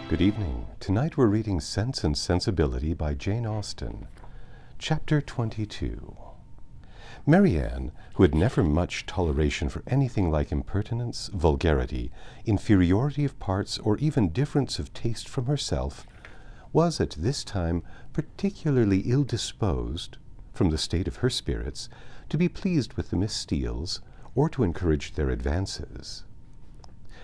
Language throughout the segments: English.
Good evening. Tonight we're reading Sense and Sensibility by Jane Austen. Chapter 22. Marianne, who had never much toleration for anything like impertinence, vulgarity, inferiority of parts, or even difference of taste from herself, was at this time particularly ill-disposed, from the state of her spirits, to be pleased with the Miss Steeles, or to encourage their advances.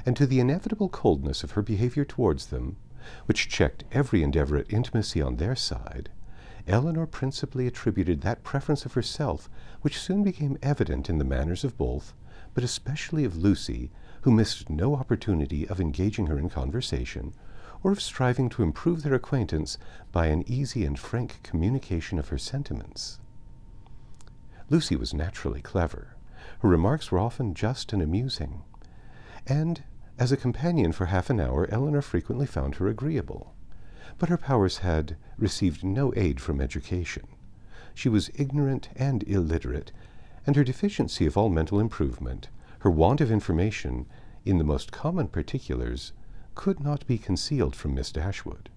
And to the inevitable coldness of her behavior towards them, which checked every endeavor at intimacy on their side, Elinor principally attributed that preference of herself which soon became evident in the manners of both, but especially of Lucy, who missed no opportunity of engaging her in conversation, or of striving to improve their acquaintance by an easy and frank communication of her sentiments. Lucy was naturally clever. Her remarks were often just and amusing, and as a companion for half an hour Elinor frequently found her agreeable. But her powers had received no aid from education. She was ignorant and illiterate, and her deficiency of all mental improvement, her want of information in the most common particulars, could not be concealed from Miss Dashwood.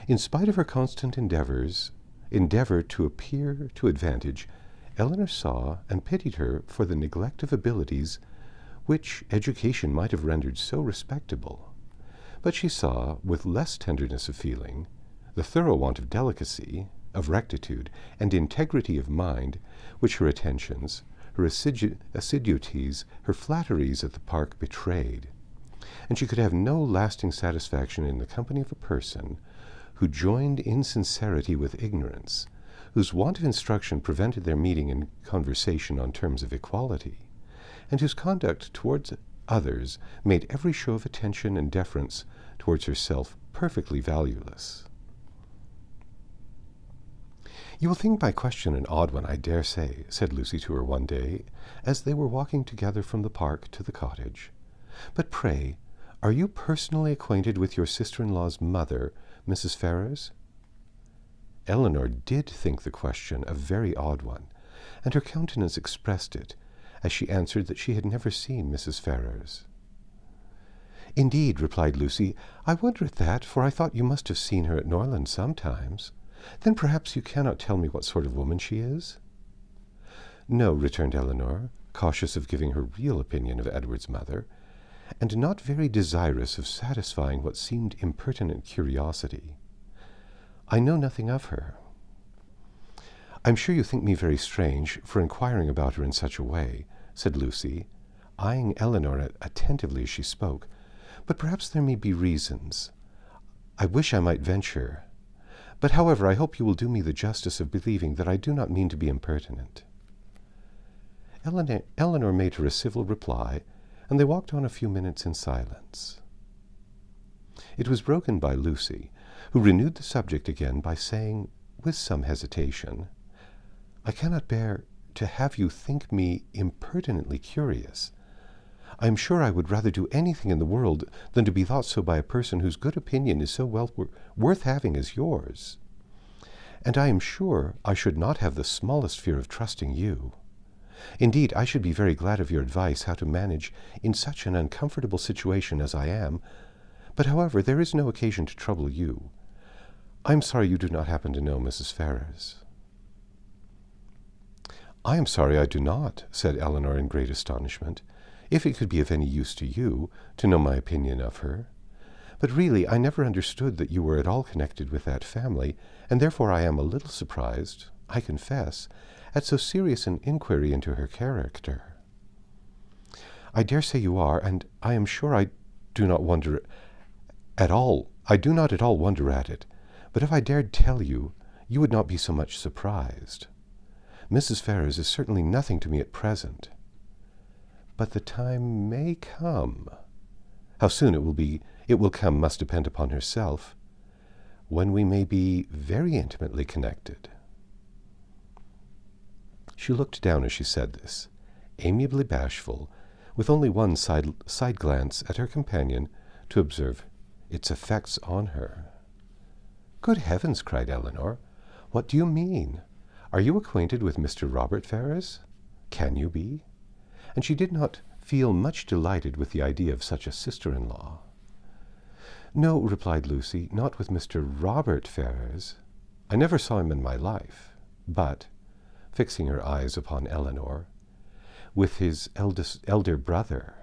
In spite of her constant endeavour to appear to advantage, Elinor saw and pitied her for the neglect of abilities which education might have rendered so respectable. But she saw, with less tenderness of feeling, the thorough want of delicacy, of rectitude, and integrity of mind, which her attentions, her assiduities, her flatteries at the park betrayed. And she could have no lasting satisfaction in the company of a person who joined insincerity with ignorance, whose want of instruction prevented their meeting in conversation on terms of equality, and whose conduct towards others made every show of attention and deference towards herself perfectly valueless. "You will think my question an odd one, I dare say," said Lucy to her one day, as they were walking together from the park to the cottage. "But pray, are you personally acquainted with your sister-in-law's mother, Mrs. Ferrars?" Elinor did think the question a very odd one, and her countenance expressed it, as she answered that she had never seen Mrs. Ferrars. "Indeed," replied Lucy, "I wonder at that, for I thought you must have seen her at Norland sometimes. Then perhaps you cannot tell me what sort of woman she is?" "No," returned Elinor, cautious of giving her real opinion of Edward's mother, and not very desirous of satisfying what seemed impertinent curiosity. "I know nothing of her." "I'm sure you think me very strange for inquiring about her in such a way," said Lucy, eyeing Elinor attentively as she spoke, "but perhaps there may be reasons. I wish I might venture. But however, I hope you will do me the justice of believing that I do not mean to be impertinent." Elinor made her a civil reply, and they walked on a few minutes in silence. It was broken by Lucy, who renewed the subject again by saying, with some hesitation, "I cannot bear to have you think me impertinently curious. I am sure I would rather do anything in the world than to be thought so by a person whose good opinion is so well worth having as yours. And I am sure I should not have the smallest fear of trusting you. Indeed, I should be very glad of your advice how to manage in such an uncomfortable situation as I am, but however, there is no occasion to trouble you. I am sorry you do not happen to know Mrs. Ferrars." "I am sorry I do not," said Elinor in great astonishment, "if it could be of any use to you to know my opinion of her. But really I never understood that you were at all connected with that family, and therefore I am a little surprised, I confess, at so serious an inquiry into her character." "I dare say you are, and I am sure I do not at all wonder at it, but if I dared tell you, you would not be so much surprised. Mrs. Ferrars is certainly nothing to me at present. But the time may come. How soon it will come must depend upon herself, when we may be very intimately connected." She looked down as she said this, amiably bashful, with only one side glance at her companion to observe its effects on her. "Good heavens!" cried Elinor. "What do you mean? Are you acquainted with Mr. Robert Ferrars? Can you be?" And she did not feel much delighted with the idea of such a sister-in-law. "No," replied Lucy, "not with Mr. Robert Ferrars. I never saw him in my life. But," fixing her eyes upon Eleanor, "with his elder brother."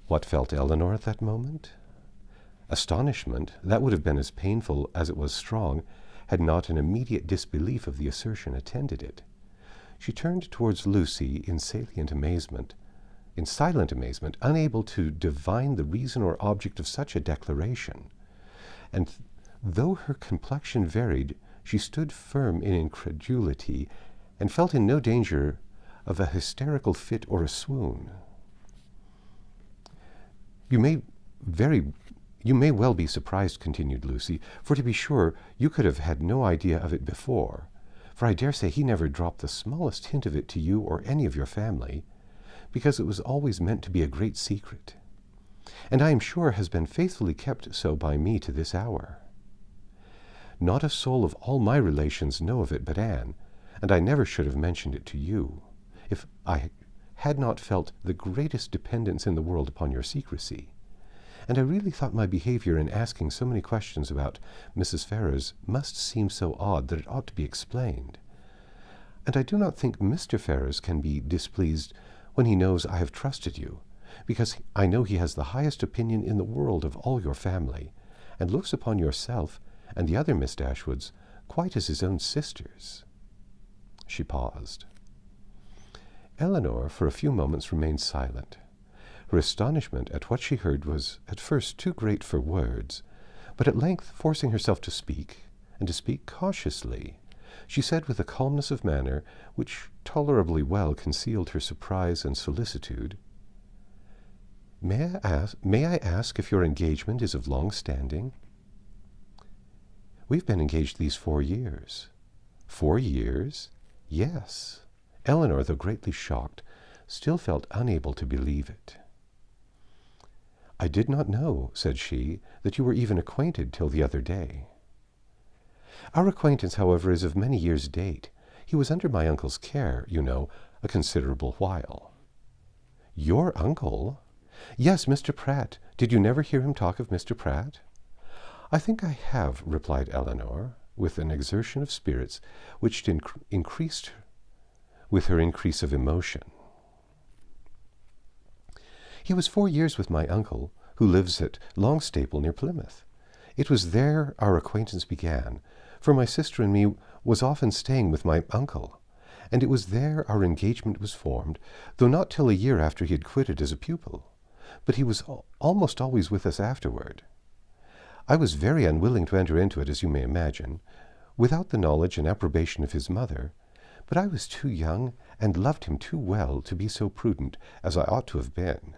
What felt Eleanor at that moment? Astonishment, that would have been as painful as it was strong, had not an immediate disbelief of the assertion attended it. She turned towards Lucy in silent amazement, unable to divine the reason or object of such a declaration. And though her complexion varied, she stood firm in incredulity, and felt in no danger of a hysterical fit or a swoon. You may well be surprised," continued Lucy, "for to be sure you could have had no idea of it before, for I dare say he never dropped the smallest hint of it to you or any of your family, because it was always meant to be a great secret, and I am sure has been faithfully kept so by me to this hour. Not a soul of all my relations know of it but Anne, and I never should have mentioned it to you, if I had not felt the greatest dependence in the world upon your secrecy. And I really thought my behavior in asking so many questions about Mrs. Ferrars must seem so odd that it ought to be explained. And I do not think Mr. Ferrars can be displeased when he knows I have trusted you, because I know he has the highest opinion in the world of all your family, and looks upon yourself and the other Miss Dashwoods quite as his own sisters." She paused. Eleanor for a few moments remained silent. Her astonishment at what she heard was at first too great for words, but at length, forcing herself to speak, and to speak cautiously, she said with a calmness of manner which tolerably well concealed her surprise and solicitude, May I ask if your engagement is of long standing?" "We've been engaged these 4 years." "4 years?" "Yes." Eleanor, though greatly shocked, still felt unable to believe it. "I did not know," said she, "that you were even acquainted till the other day." "Our acquaintance, however, is of many years' date. He was under my uncle's care, you know, a considerable while." "Your uncle?" "Yes, Mr. Pratt. Did you never hear him talk of Mr. Pratt?" "I think I have," replied Eleanor, with an exertion of spirits which increased with her increase of emotion. "He was 4 years with my uncle, who lives at Longstaple near Plymouth. It was there our acquaintance began, for my sister and me was often staying with my uncle, and it was there our engagement was formed, though not till a year after he had quitted as a pupil. But he was almost always with us afterward. I was very unwilling to enter into it, as you may imagine, without the knowledge and approbation of his mother, but I was too young and loved him too well to be so prudent as I ought to have been.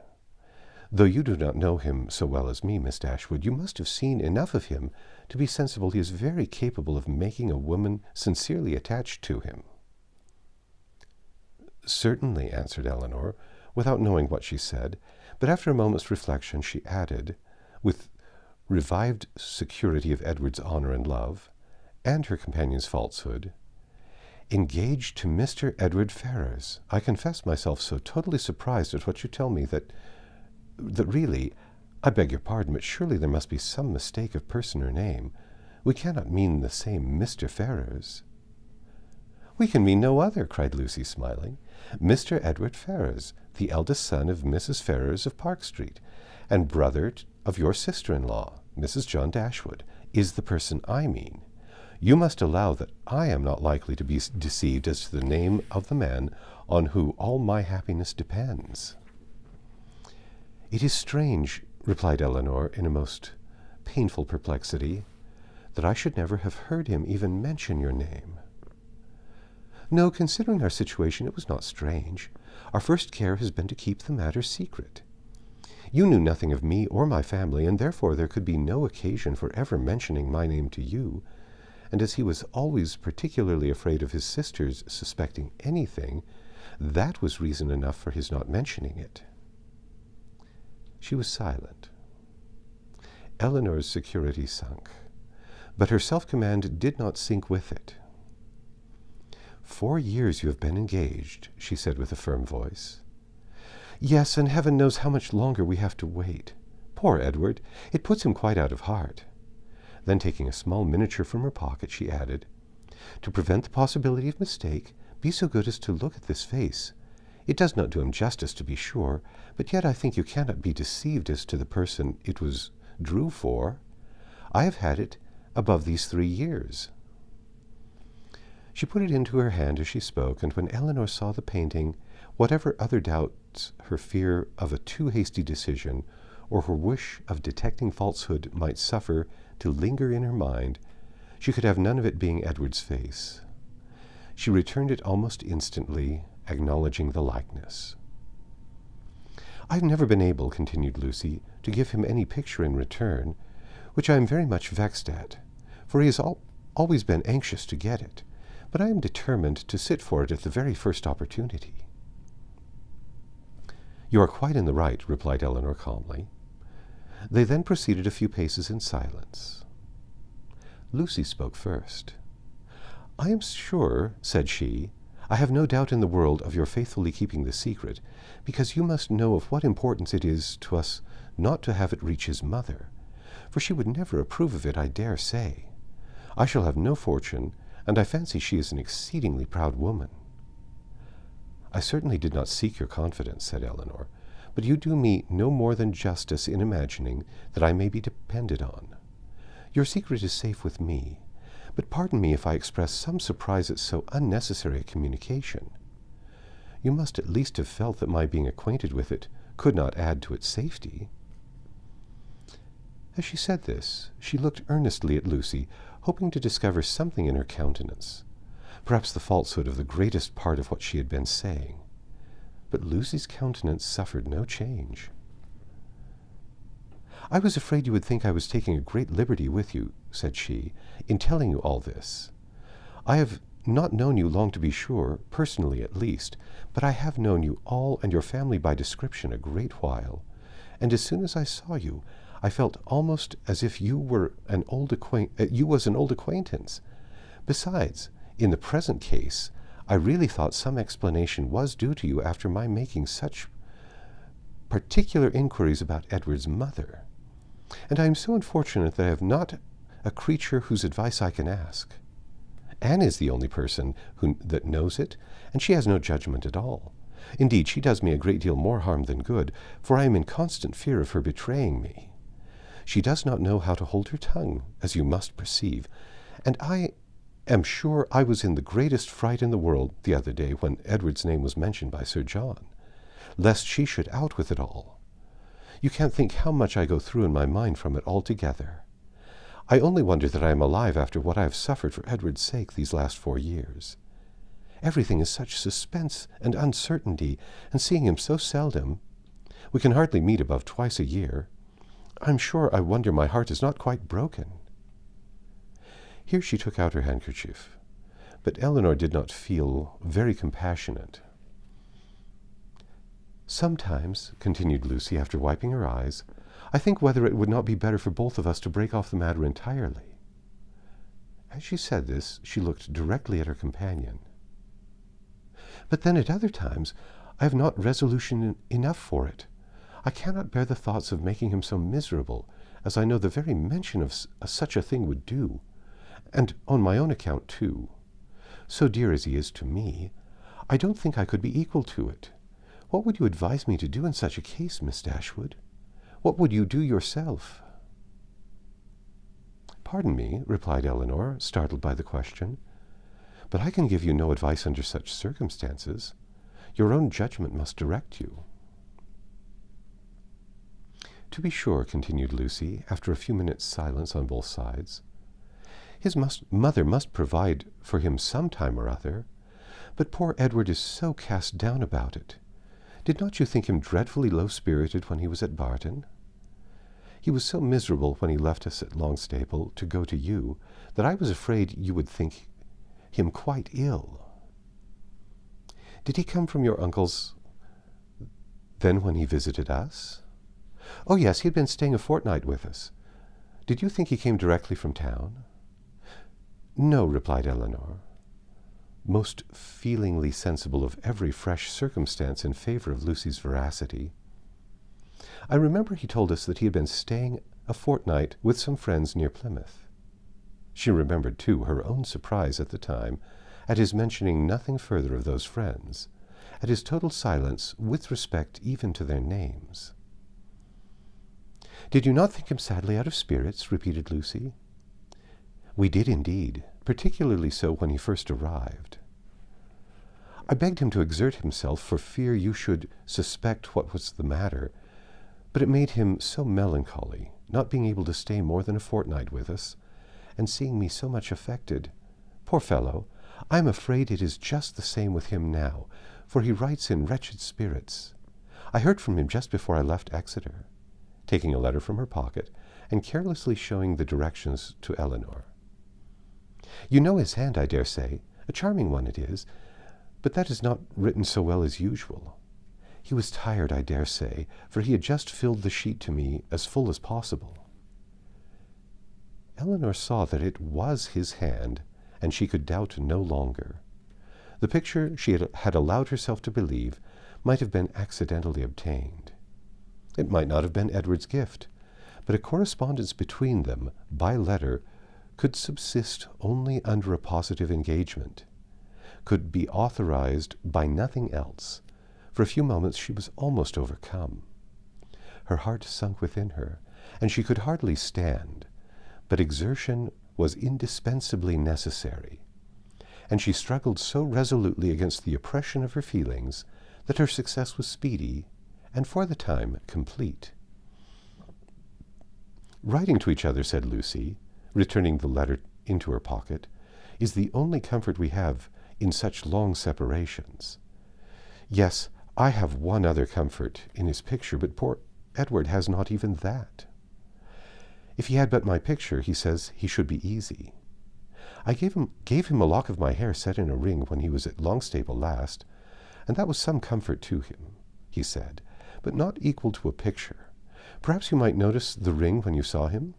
Though you do not know him so well as me, Miss Dashwood, you must have seen enough of him to be sensible he is very capable of making a woman sincerely attached to him." "Certainly," answered Eleanor, without knowing what she said, but after a moment's reflection she added, with revived security of Edward's honour and love, and her companion's falsehood, "Engaged to Mr. Edward Ferrars. I confess myself so totally surprised at what you tell me that really, I beg your pardon, but surely there must be some mistake of person or name. We cannot mean the same Mr. Ferrars." "We can mean no other," cried Lucy, smiling. "Mr. Edward Ferrars, the eldest son of Mrs. Ferrars of Park Street, and brother of your sister-in-law, Mrs. John Dashwood, is the person I mean. You must allow that I am not likely to be deceived as to the name of the man on whom all my happiness depends." "It is strange," replied Eleanor in a most painful perplexity, "that I should never have heard him even mention your name." "No, considering our situation, it was not strange. Our first care has been to keep the matter secret. You knew nothing of me or my family, and therefore there could be no occasion for ever mentioning my name to you, and as he was always particularly afraid of his sisters suspecting anything, that was reason enough for his not mentioning it." She was silent. Eleanor's security sunk, but her self-command did not sink with it. "4 years you have been engaged," she said with a firm voice. "Yes, and heaven knows how much longer we have to wait. Poor Edward! It puts him quite out of heart." Then, taking a small miniature from her pocket, she added, "To prevent the possibility of mistake, be so good as to look at this face. It does not do him justice, to be sure, but yet I think you cannot be deceived as to the person it was drew for. I have had it above these 3 years." She put it into her hand as she spoke, and when Elinor saw the painting, whatever other doubts her fear of a too hasty decision, or her wish of detecting falsehood might suffer to linger in her mind, she could have none of it being Edward's face. She returned it almost instantly, acknowledging the likeness. "I have never been able," continued Lucy, "to give him any picture in return, which I am very much vexed at, for he has always been anxious to get it, but I am determined to sit for it at the very first opportunity." "You are quite in the right," replied Elinor calmly. They then proceeded a few paces in silence. Lucy spoke first. "I am sure," said she, "I have no doubt in the world of your faithfully keeping the secret, because you must know of what importance it is to us not to have it reach his mother, for she would never approve of it, I dare say. I shall have no fortune, and I fancy she is an exceedingly proud woman." "I certainly did not seek your confidence," said Elinor, "but you do me no more than justice in imagining that I may be depended on. Your secret is safe with me, but pardon me if I express some surprise at so unnecessary a communication. You must at least have felt that my being acquainted with it could not add to its safety." As she said this, she looked earnestly at Lucy, hoping to discover something in her countenance, perhaps the falsehood of the greatest part of what she had been saying. But Lucy's countenance suffered no change. "I was afraid you would think I was taking a great liberty with you," said she, "in telling you all this. I have not known you long, to be sure, personally at least, but I have known you all and your family by description a great while, and as soon as I saw you, I felt almost as if you was an old acquaintance. Besides, in the present case, I really thought some explanation was due to you after my making such particular inquiries about Edward's mother. And I am so unfortunate that I have not a creature whose advice I can ask. Anne is the only person that knows it, and she has no judgment at all. Indeed, she does me a great deal more harm than good, for I am in constant fear of her betraying me. She does not know how to hold her tongue, as you must perceive, and I am sure I was in the greatest fright in the world the other day when Edward's name was mentioned by Sir John, lest she should out with it all. You can't think how much I go through in my mind from it altogether. I only wonder that I am alive after what I have suffered for Edward's sake these last 4 years. Everything is such suspense and uncertainty, and seeing him so seldom, we can hardly meet above twice a year. I'm sure I wonder my heart is not quite broken." Here she took out her handkerchief, but Elinor did not feel very compassionate. "Sometimes," continued Lucy, after wiping her eyes, "I think whether it would not be better for both of us to break off the matter entirely." As she said this, she looked directly at her companion. "But then at other times I have not resolution enough for it. I cannot bear the thoughts of making him so miserable, as I know the very mention of such a thing would do, and on my own account too. So dear as he is to me, I don't think I could be equal to it. What would you advise me to do in such a case, Miss Dashwood? What would you do yourself?" "Pardon me," replied Elinor, startled by the question, "but I can give you no advice under such circumstances. Your own judgment must direct you." "To be sure," continued Lucy, after a few minutes' silence on both sides, "his mother must provide for him some time or other, but poor Edward is so cast down about it. Did not you think him dreadfully low-spirited when he was at Barton? He was so miserable when he left us at Longstaple to go to you, that I was afraid you would think him quite ill. Did he come from your uncle's then when he visited us?" "Oh, yes, he had been staying a fortnight with us. Did you think he came directly from town?" "No," replied Elinor, most feelingly sensible of every fresh circumstance in favor of Lucy's veracity. I remember he told us that he had been staying a fortnight with some friends near Plymouth. She remembered, too, her own surprise at the time at his mentioning nothing further of those friends, at his total silence with respect even to their names. "Did you not think him sadly out of spirits?" repeated Lucy. "We did indeed, particularly so when he first arrived. I begged him to exert himself for fear you should suspect what was the matter, but it made him so melancholy, not being able to stay more than a fortnight with us, and seeing me so much affected. Poor fellow, I am afraid it is just the same with him now, for he writes in wretched spirits. I heard from him just before I left Exeter," taking a letter from her pocket and carelessly showing the directions to Eleanor. "You know his hand, I dare say. A charming one it is, but that is not written so well as usual. He was tired, I dare say, for he had just filled the sheet to me as full as possible." Eleanor saw that it was his hand, and she could doubt no longer. The picture she had allowed herself to believe might have been accidentally obtained. It might not have been Edward's gift, but a correspondence between them, by letter, could subsist only under a positive engagement, could be authorized by nothing else. For a few moments she was almost overcome. Her heart sunk within her, and she could hardly stand, but exertion was indispensably necessary, and she struggled so resolutely against the oppression of her feelings that her success was speedy and for the time complete. "Writing to each other," said Lucy, returning the letter into her pocket, "is the only comfort we have in such long separations. Yes, I have one other comfort in his picture, but poor Edward has not even that. If he had but my picture, he says he should be easy. I gave him a lock of my hair set in a ring when he was at Longstaple last, and that was some comfort to him, he said, but not equal to a picture. Perhaps you might notice the ring when you saw him?"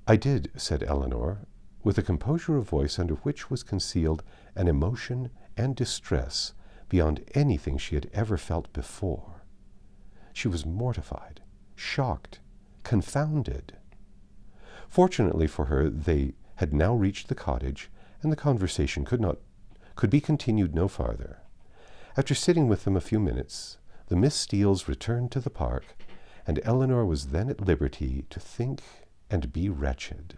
"I did," said Eleanor, with a composure of voice under which was concealed an emotion and distress beyond anything she had ever felt before. She was mortified, shocked, confounded. Fortunately for her, they had now reached the cottage, and the conversation could be continued no farther. After sitting with them a few minutes, the Miss Steeles returned to the park, and Eleanor was then at liberty to think and be wretched.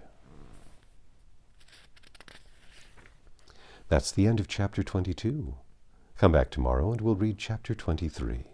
That's the end of chapter 22. Come back tomorrow and we'll read chapter 23.